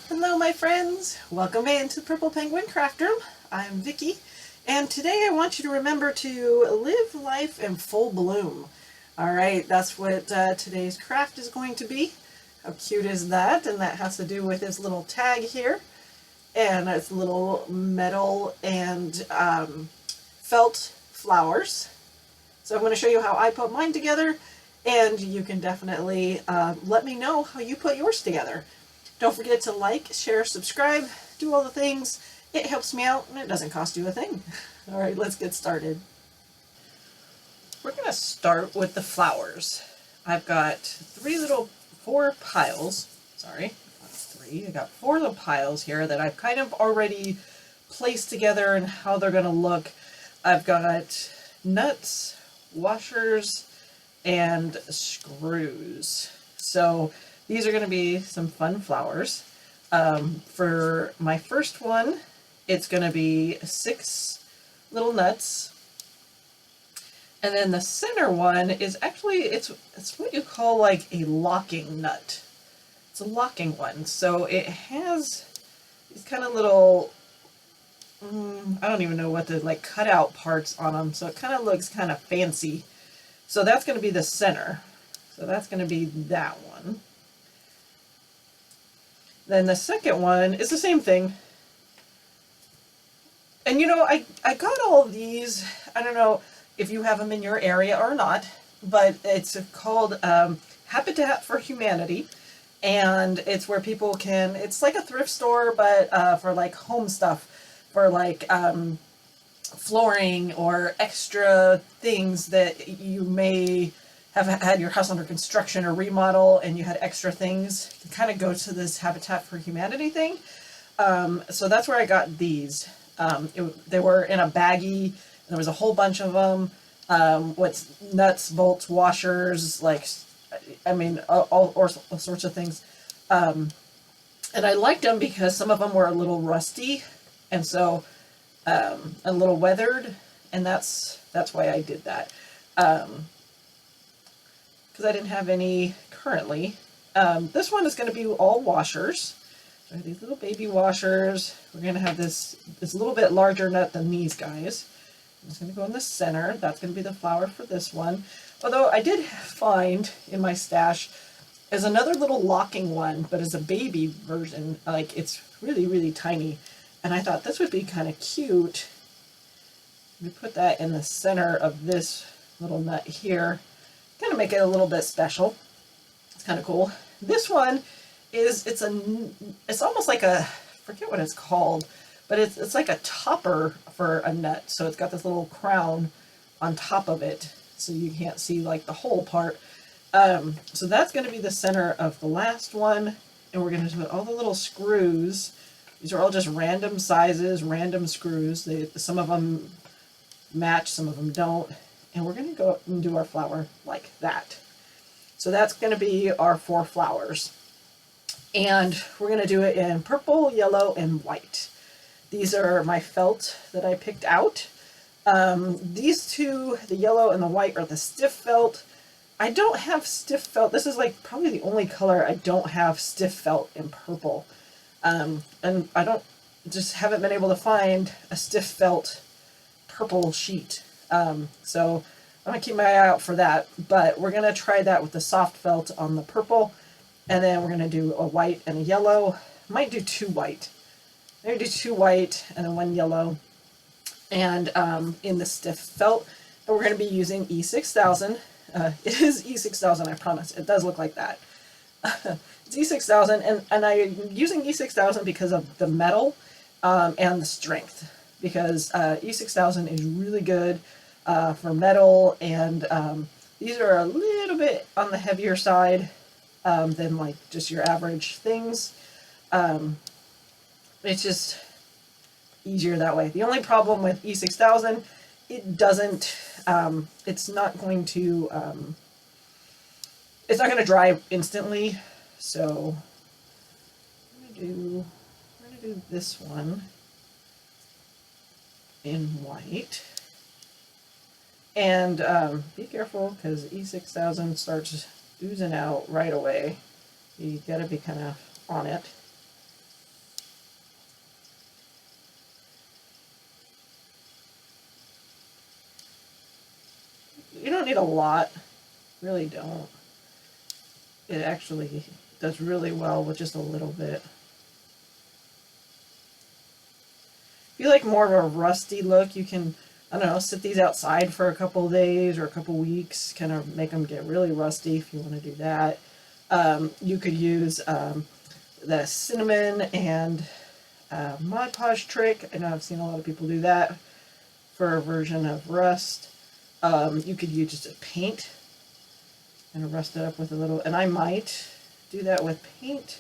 Hello my friends, welcome in to the Purple Penguin Craft Room. I'm Vicki, and today I want you to remember to live life in full bloom. Alright, that's what today's craft is going to be. How cute is that? And that has to do with this little tag here, and its little metal and felt flowers. So I'm going to show you how I put mine together, and you can definitely let me know how you put yours together. Don't forget to like, share, subscribe, do all the things. It helps me out and it doesn't cost you a thing. All right, let's get started. We're going to start with the flowers. I've got four piles. Sorry, not three. I got four little piles here that I've kind of already placed together and how they're going to look. I've got nuts, washers, and screws. So these are going to be some fun flowers. For my first one, it's going to be 6 little nuts. And then the center one is actually, it's what you call like a locking nut. It's a locking one. So it has these kind of little, I don't even know what the like cutout parts on them. So it kind of looks kind of fancy. So that's going to be the center. So that's going to be that one. Then the second one is the same thing. And you know, I got all of these, I don't know if you have them in your area or not, but it's called Habitat for Humanity. And it's where people can, it's like a thrift store, but for like home stuff, for like flooring or extra things that you may have had your house under construction or remodel and you had extra things, you kind of go to this Habitat for Humanity thing. So that's where I got these. They were in a baggie. There was a whole bunch of them with nuts, bolts, washers, like, I mean, all sorts of things. And I liked them because some of them were a little rusty and so a little weathered, and that's why I did that. Because I didn't have any currently. This one is going to be all washers. So these little baby washers. We're going to have this little bit larger nut than these guys. It's going to go in the center. That's going to be the flower for this one. Although I did find in my stash is another little locking one, but as a baby version. Like, it's really, really tiny. And I thought this would be kind of cute. We put that in the center of this little nut here. Kind of make it a little bit special. It's kind of cool. This one is, it's almost like a, I forget what it's called, but it's like a topper for a nut. So it's got this little crown on top of it, so you can't see like the whole part. So that's going to be the center of the last one, and we're going to put all the little screws. These are all just random sizes, random screws. Some of them match, some of them don't. And we're going to go and do our flower like that. So that's going to be our 4 flowers. And we're going to do it in purple, yellow, and white. These are my felt that I picked out. These two, the yellow and the white, are the stiff felt. I don't have stiff felt. This is like probably the only color I don't have stiff felt in purple. And I haven't been able to find a stiff felt purple sheet. So I'm going to keep my eye out for that, but we're going to try that with the soft felt on the purple, and then we're going to do a white and a yellow. Might do 2 white. Maybe do 2 white and then 1 yellow, and in the stiff felt. And we're going to be using E6000. It is E6000, I promise. It does look like that. It's E6000, and I'm using E6000 because of the metal and the strength. Because E6000 is really good for metal, and these are a little bit on the heavier side than like just your average things. It's just easier that way. The only problem with E6000, it doesn't, it's not going to dry instantly. So we're gonna do this one in white. And be careful, because E6000 starts oozing out right away. You gotta be kind of on it. You don't need a lot, really don't. It actually does really well with just a little bit. If you like more of a rusty look, you can, I don't know, sit these outside for a couple of days or a couple of weeks, kind of make them get really rusty if you want to do that. You could use the cinnamon and Mod Podge trick. I know I've seen a lot of people do that for a version of rust. You could use just a paint and rust it up with a little, and I might do that with paint.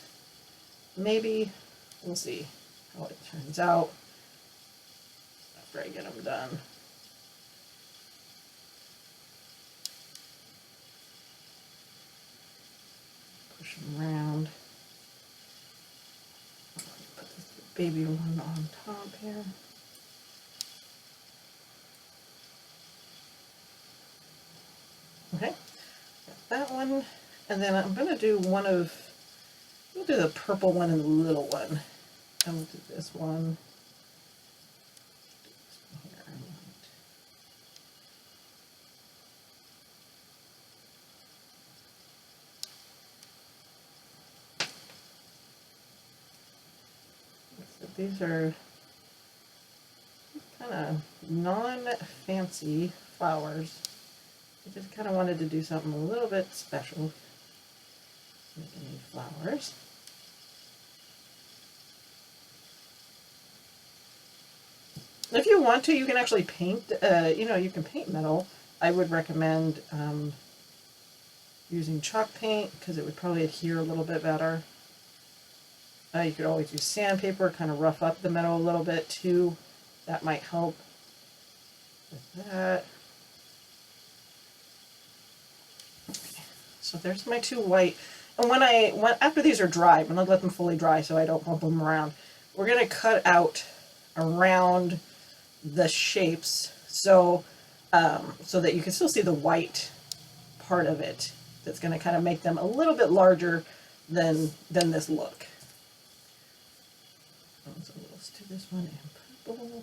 Maybe. We'll see how it turns out after I get them done. Push them around. Put this baby one on top here. Okay, got that one. And then I'm going to do we'll do the purple one and the little one. And we'll do this one. So these are kind of non-fancy flowers. I just kind of wanted to do something a little bit special. Making these flowers. If you want to, you can actually paint, you can paint metal. I would recommend using chalk paint because it would probably adhere a little bit better. You could always use sandpaper, kind of rough up the metal a little bit too. That might help with that. Okay. So there's my two white. And after these are dry, I'm going to let them fully dry so I don't bump them around. We're going to cut out around the shapes so that you can still see the white part of it. That's going to kind of make them a little bit larger than this look. So let's do this one in purple.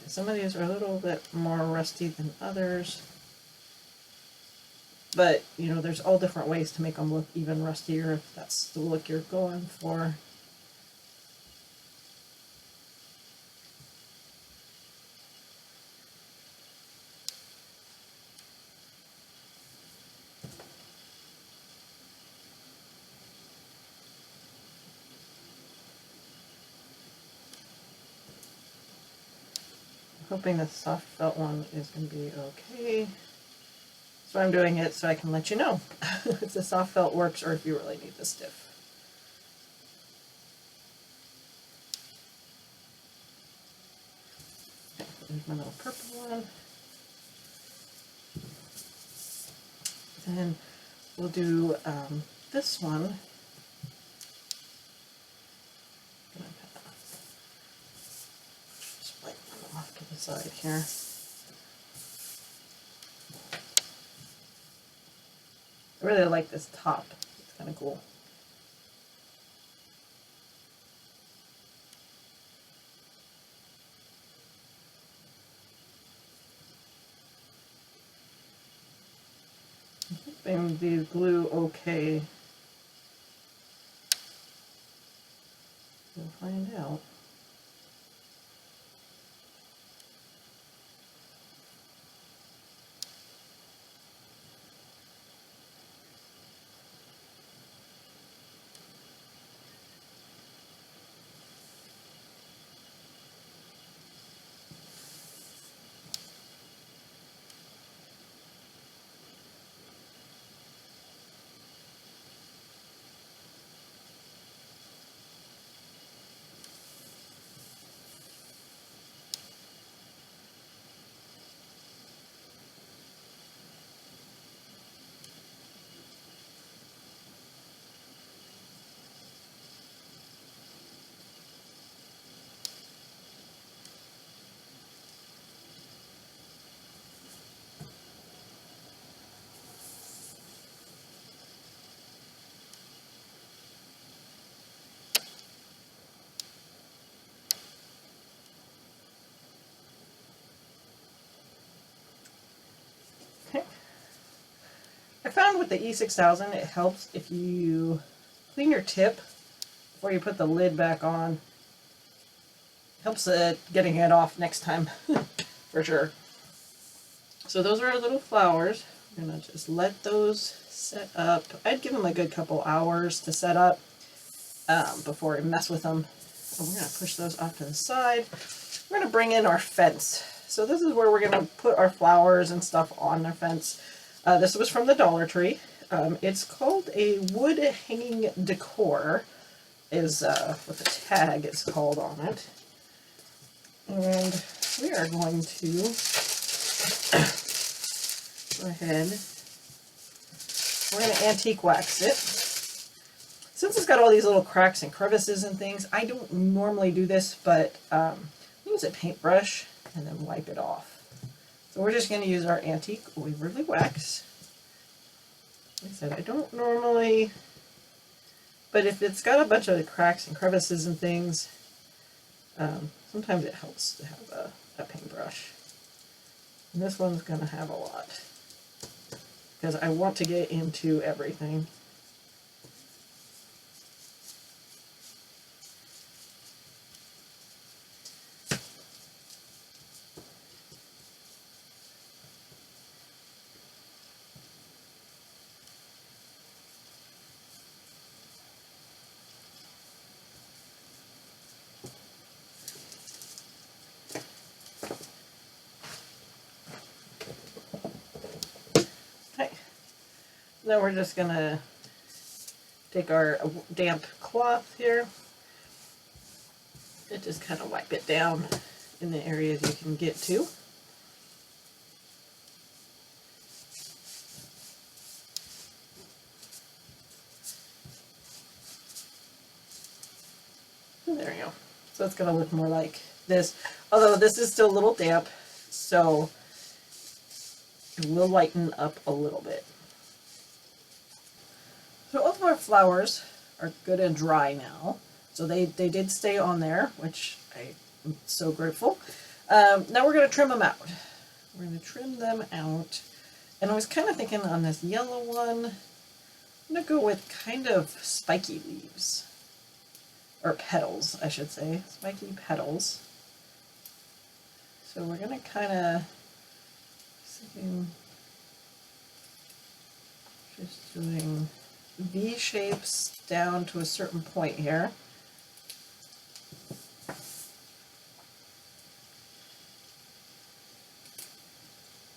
Some of these are a little bit more rusty than others. But, there's all different ways to make them look even rustier if that's the look you're going for. Hoping the soft felt one is going to be okay. So I'm doing it so I can let you know if the soft felt works or if you really need the stiff. Okay, there's my little purple one. Then we'll do this one. Just wipe them off to the side here. I really like this top. It's kind of cool. I think the glue okay. We'll find out. found with the E6000, it helps if you clean your tip before you put the lid back on. Helps getting it off next time, for sure. So those are our little flowers. I'm going to just let those set up. I'd give them a good couple hours to set up before I mess with them. And we're going to push those off to the side. We're going to bring in our fence. So this is where we're going to put our flowers and stuff on our fence. This was from the Dollar Tree. It's called a wood hanging decor, is what the tag is called on it. And we are going to go ahead. We're going to antique wax it. Since it's got all these little cracks and crevices and things, I don't normally do this, but use a paintbrush and then wipe it off. So we're just going to use our antique Waverly wax. Like I said, I don't normally, but if it's got a bunch of cracks and crevices and things, sometimes it helps to have a paintbrush. And this one's going to have a lot, because I want to get into everything. Now we're just going to take our damp cloth here and just kind of wipe it down in the areas you can get to. And there you go. So it's going to look more like this, although this is still a little damp, so it will lighten up a little bit. So all of our flowers are good and dry now. So they did stay on there, which I'm so grateful. Now we're going to trim them out. We're going to trim them out. And I was kind of thinking on this yellow one, I'm going to go with kind of spiky leaves. Or petals, I should say. Spiky petals. So we're going to kind of just doing V shapes down to a certain point here.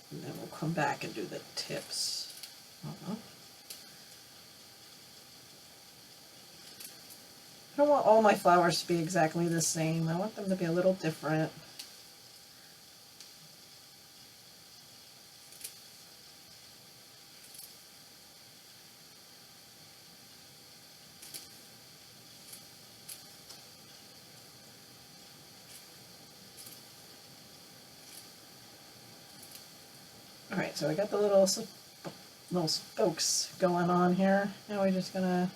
And then we'll come back and do the tips. I don't want all my flowers to be exactly the same. I want them to be a little different. Alright, so I got the little spokes going on here. Now we're just gonna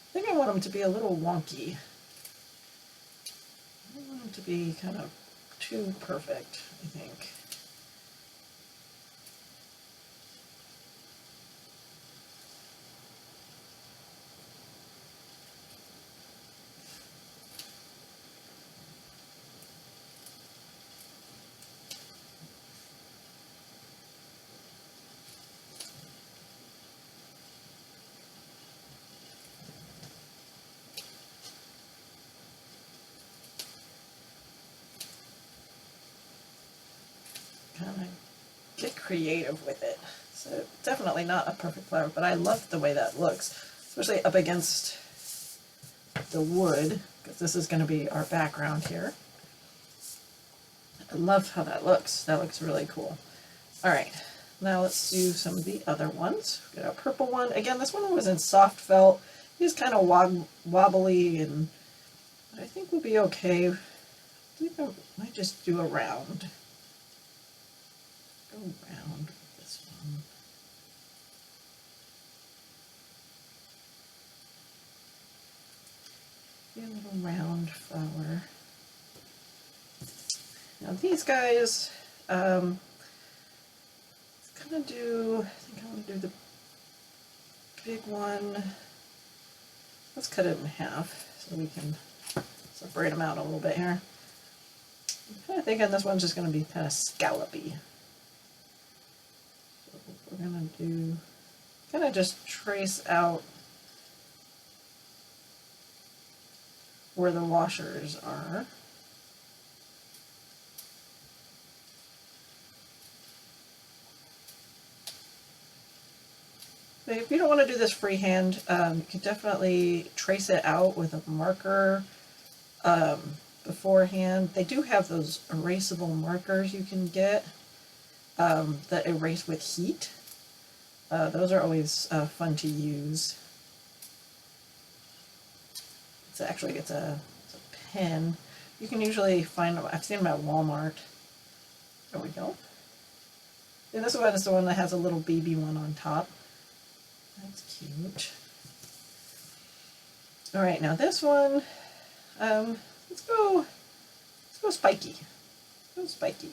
I think I want them to be a little wonky. I don't want them to be kind of too perfect, I think. Kind of get creative with it. So definitely not a perfect flower, but I love the way that looks, especially up against the wood, because this is going to be our background here. I love how that looks. That looks really cool. Alright, now let's do some of the other ones. We've got a purple one. Again, this one was in soft felt. He's kind of wobbly, and I think we'll be okay. I think I might just do a round. Go around with this one. Be a little round flower. Now these guys, I'm gonna do, I think I'm gonna do the big one. Let's cut it in half so we can separate them out a little bit here. I'm kind of thinking this one's just gonna be kind of scallopy. So what we're gonna do, kind of just trace out where the washers are. But if you don't want to do this freehand, you can definitely trace it out with a marker beforehand. They do have those erasable markers you can get that erase with heat. Those are always fun to use. It's a pen. You can usually find them. I've seen them at Walmart. There we go. And this one is the one that has a little baby one on top. That's cute. All right, now this one, let's go spiky. Let's go spiky.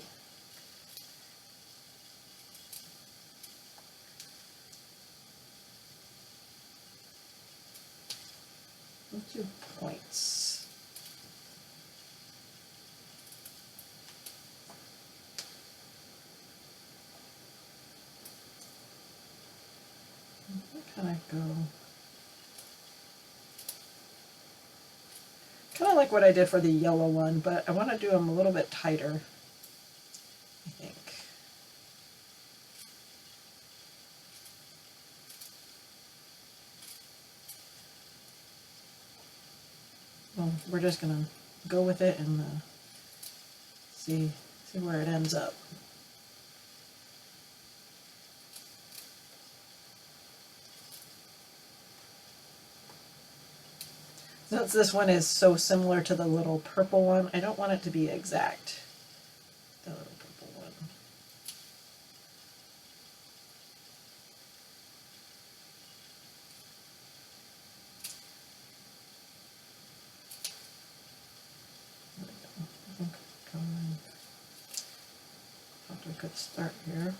Let's do points. Kind of go. Kind of like what I did for the yellow one, but I want to do them a little bit tighter, I think. Well, we're just gonna go with it and see where it ends up. Since this one is so similar to the little purple one, I don't want it to be exact. The little purple one. There we go. I think going off to a good start here.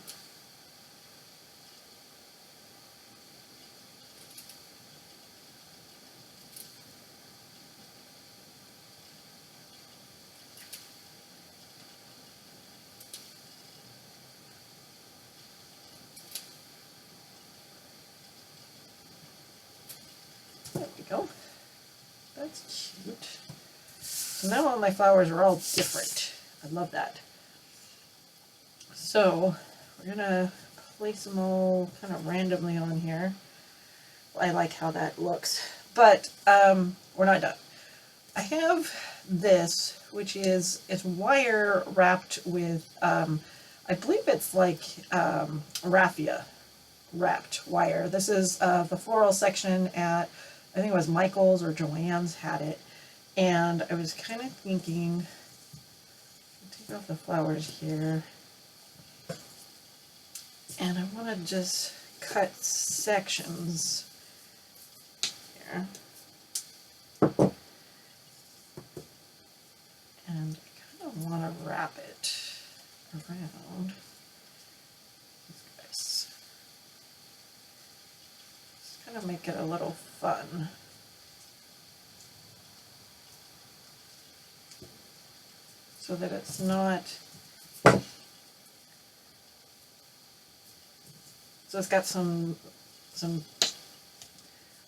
There we go. That's cute. So now all my flowers are all different. I love that. So we're gonna place them all kind of randomly on here. I like how that looks, but we're not done. I have this, which is it's wire wrapped with I believe it's like raffia wrapped wire. This is the floral section at, I think it was Michael's or Joann's had it, and I was kind of thinking, take off the flowers here, and I want to just cut sections here, and I kind of want to wrap it around these guys. Just kind of make it a little fun. So that it's not, so it's got some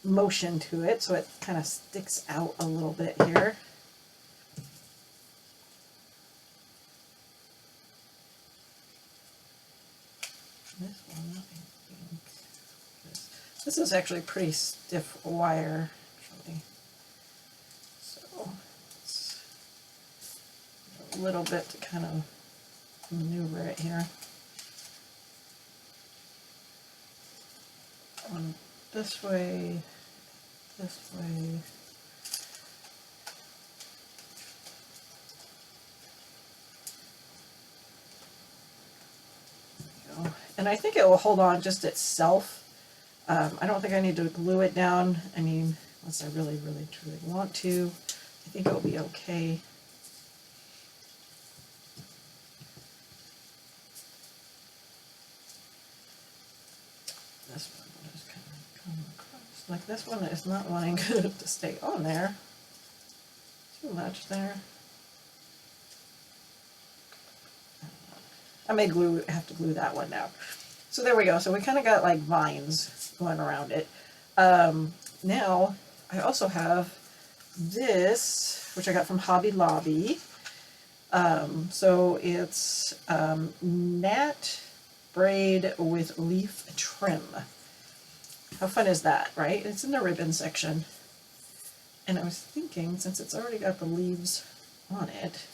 motion to it, so it kind of sticks out a little bit here. This one, I think, this is actually pretty stiff wire, actually. So it's a little bit to kind of maneuver it here. One this way, this way. And I think it will hold on just itself. I don't think I need to glue it down. I mean, unless I really, really, truly want to. I think it will be okay. this one is not wanting to stay on there. Too much there. I may have to glue that one now. So there we go. So we kind of got like vines going around it. Now I also have this, which I got from Hobby Lobby. So it's Nat braid with leaf trim. How fun is that, right? It's in the ribbon section. And I was thinking, since it's already got the leaves on it,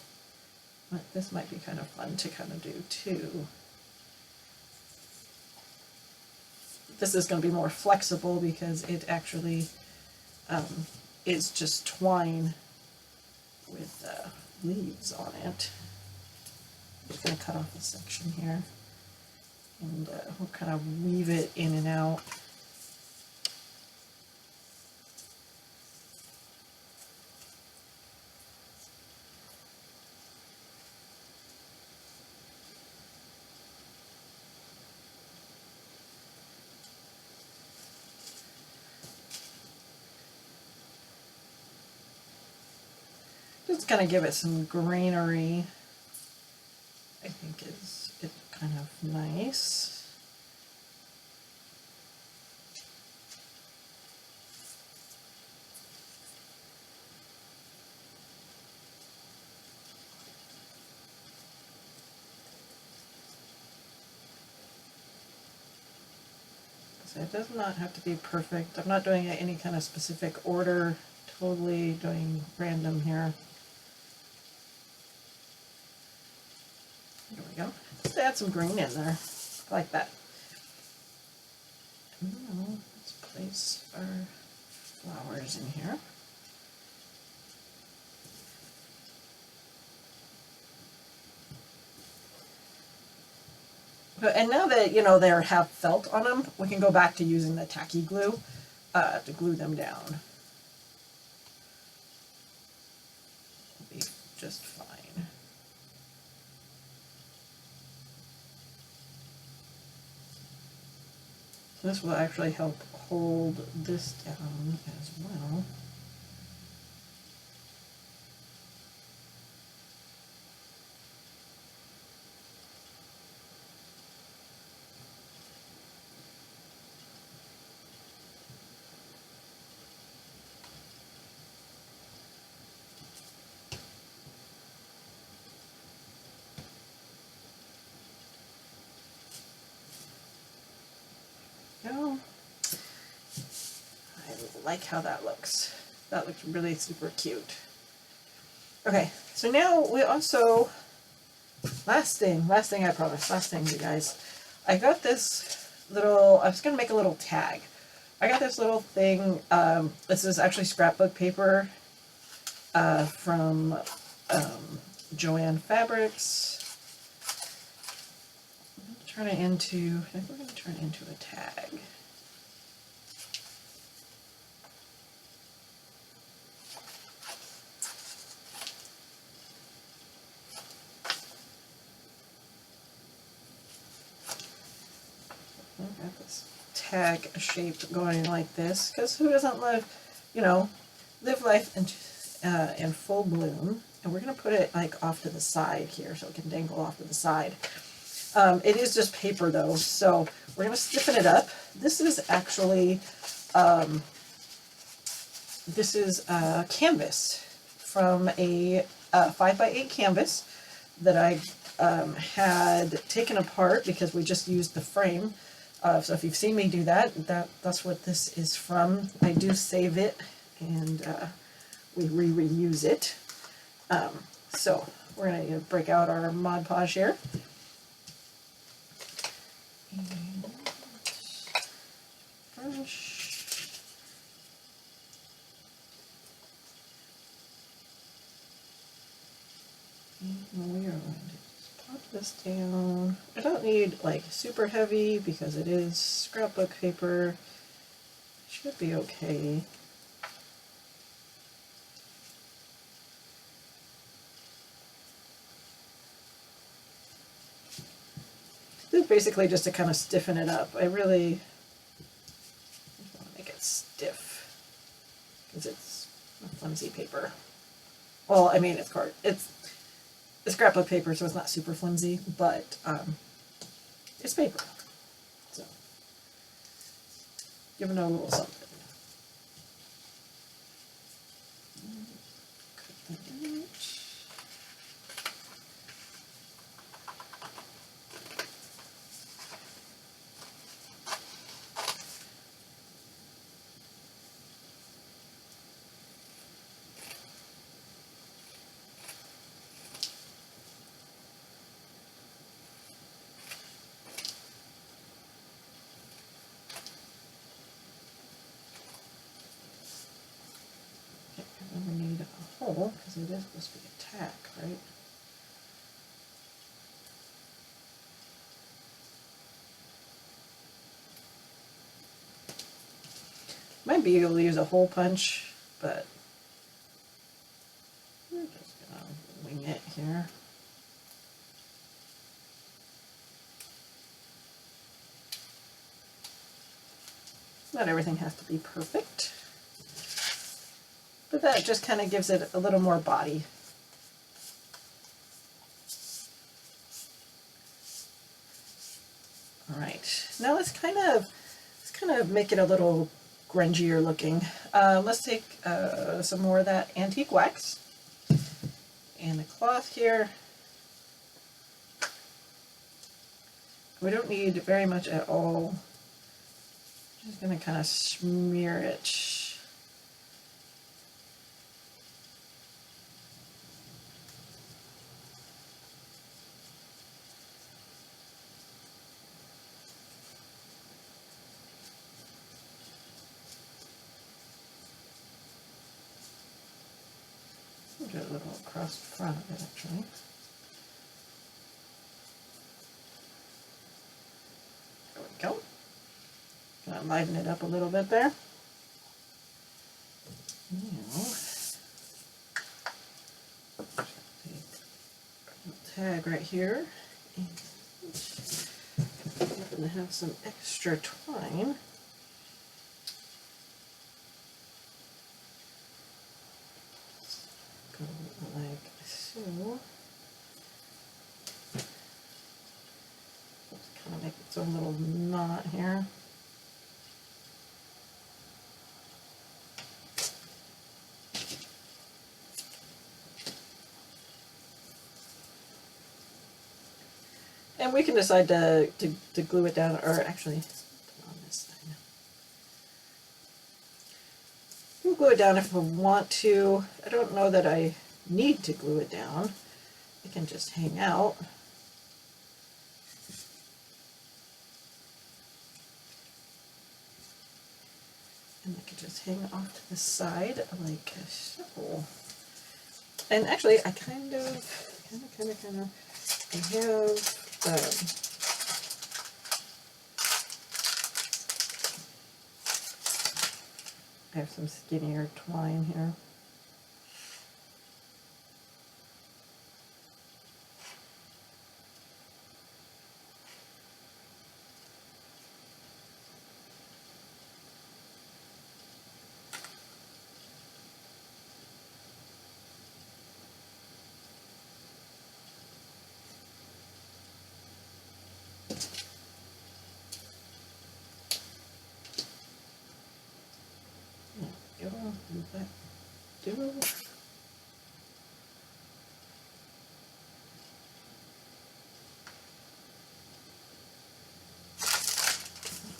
this might be kind of fun to kind of do too. This is going to be more flexible because it actually is just twine with leaves on it. I'm just going to cut off a section here and we'll kind of weave it in and out. Just kind of give it some greenery. I think is kind of nice. So it does not have to be perfect. I'm not doing it any kind of specific order. Totally doing random here. There we go. Just add some green in there, like that. Now let's place our flowers in here. And now that you know they have felt on them, we can go back to using the tacky glue to glue them down. It'll be just fine. This will actually help hold this down as well. Go. I like how that looks. That looks really super cute. Okay, so now we also, last thing I promise, last thing you guys. I got this little, I was going to make a little tag. I got this little thing, this is actually scrapbook paper from Joann Fabrics. I think we're going to turn it into a tag. I've got this tag shape going like this, because who doesn't live life in full bloom. And we're going to put it like off to the side here so it can dangle off to the side. It is just paper though, so we're going to stiffen it up. This is actually, canvas from a 5x8 canvas that I had taken apart because we just used the frame. So if you've seen me do that's what this is from. I do save it and we reuse it. So we're going to break out our Mod Podge here. And brush. And we are going to just pop this down. I don't need like super heavy because it is scrapbook paper. Should be okay. This is basically just to kind of stiffen it up. I really want to make it stiff. flimsy paper. Well, I mean, it's scrapbook paper, so it's not super flimsy, but it's paper. So, give it a little something. Cut that out. And we need a hole because it is supposed to be a tack, right? Might be able to use a hole punch, but we're just gonna wing it here. Not everything has to be perfect, but that just kind of gives it a little more body. All right, now let's kind of make it a little grungier looking. Let's take some more of that antique wax and the cloth here. We don't need very much at all. Just going to kind of smear it. Do a little across the front of it, actually. There we go. Gonna liven it up a little bit there. Now, tag right here. And I'm gonna have some extra twine. Go like so. Just kind of make its own little knot here. And we can decide to glue it down, or actually put on this thing. We'll glue it down if we want to. I don't know that I need to glue it down. It can just hang out. And I can just hang off to the side like so. And actually, I kind of, I have some skinnier twine here.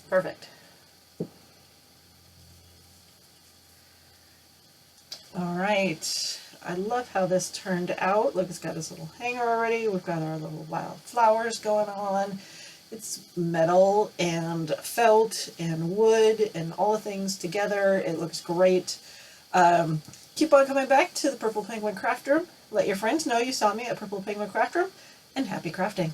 Perfect. All right. I love how this turned out. Look, it's got this little hanger already. We've got our little wild flowers going on. It's metal and felt and wood and all the things together. It looks great. Keep on coming back to the Purple Penguin Craft Room. Let your friends know you saw me at Purple Penguin Craft Room, and happy crafting.